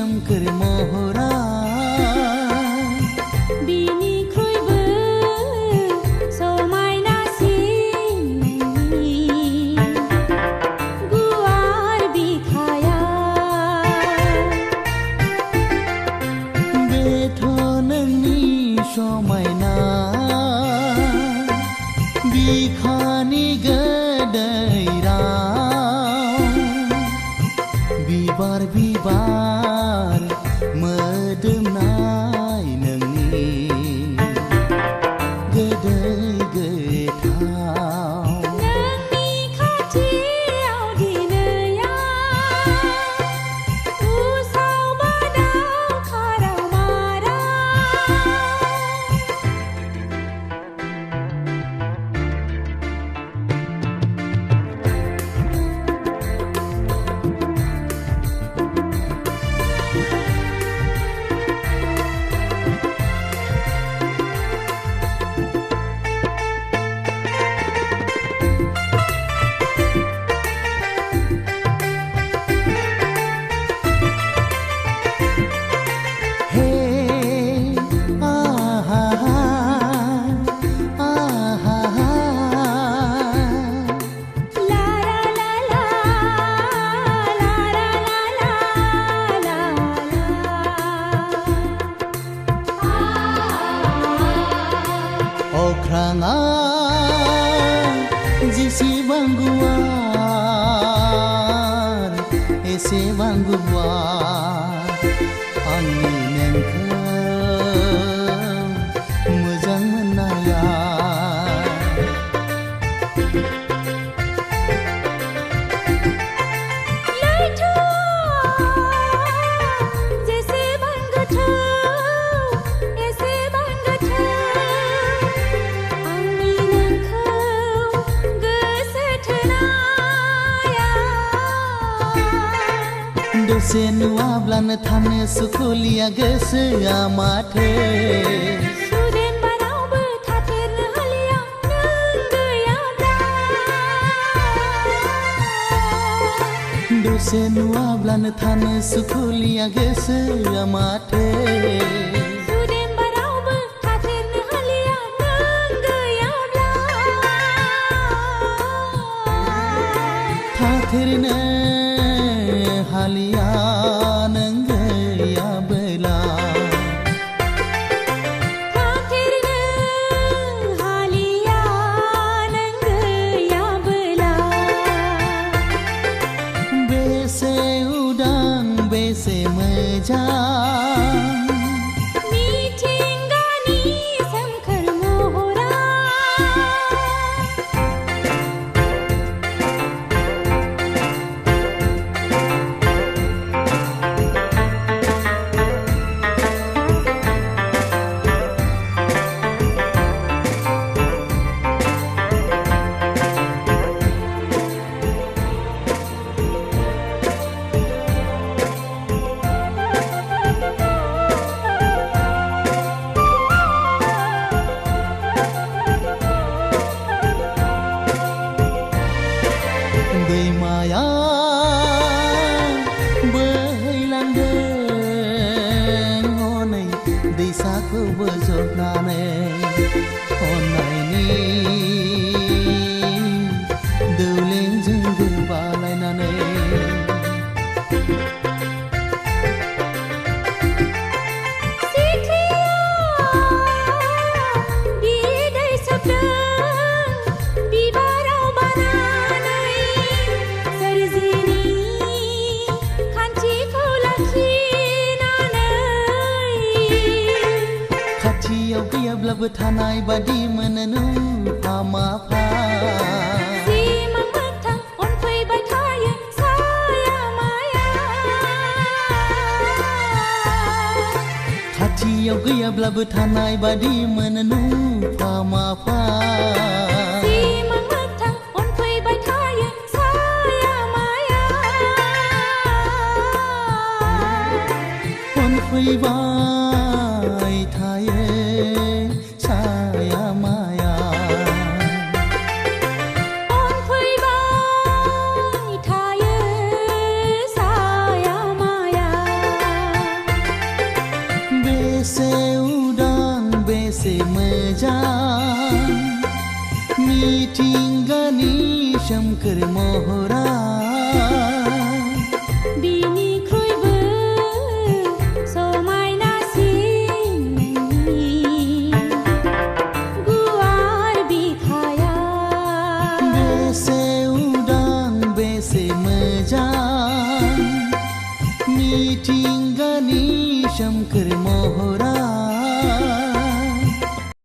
सोमखोर महरा बिनिख्रुइबो समायनासिन नोंनि गुवार बिखाया बेथ' नोंनि समायना बिखानि गोदै राव बिबार बिबार मोदोमनाय नोंनि गोदै गोथाव नोंनि खाथियाव दिनैया उसाव बादाव खाराव माराव हे आहा आहा ला ला ला ला ला ला ला अख्राङा जेसेबां गुवार एसेबां गुवार आंनि नोंखौ मोजां मोननाया जेसेबां गोथौ एसेबां गोथौ आंनि नोंखौ गोसो थोनाया दसे नुवाब्लानो थानो सुखुलिया गोसोआ माथो सुदेम बारावबो थाथेरनो हालिया नों गैयाब्ला दसे नुवाब्लानो थानो सुखुलिया गोसोआ माथो सुदेम बारावबो थाथेरनो हालिया नों गैयाब्ला थाथेरनो हालिया नों गैयाबोला थाथेरनो हालिया नों गैयाबोला बेसे उदां बेसे मोजां मिथिंगानि सोमखोर महरा दैमाया बोहैलांदों हनै दैसाखौ बोजबनानै अननायनि दौलेंजों गोबालायनानै बिदै सोबदों बिबाराव बानानै सोरजिनि खान्थिखौ लाखिनानै खाथियाव गैयाब्लाबो थानाय बादि मोनो नुफा माफा सिमां मोगथां अनफैबाय थायो साया माया खाथियाव गैयाब्लाबो थानाय बादि मोनो नुफा माफा सिमां मोगथां अनफैबाय थायो साया माया अनफैबाय थायो साया माया अनफैबाय थायो साया माया बेसे उदां बेसे मोजां मिथिंगानि सोमखोर महरा बिनिख्रुइबो समायनासिन नोंनि गुवार बिखाया बेसे उदां बेसे मोजां मिथिंगानि सोमखोर महरा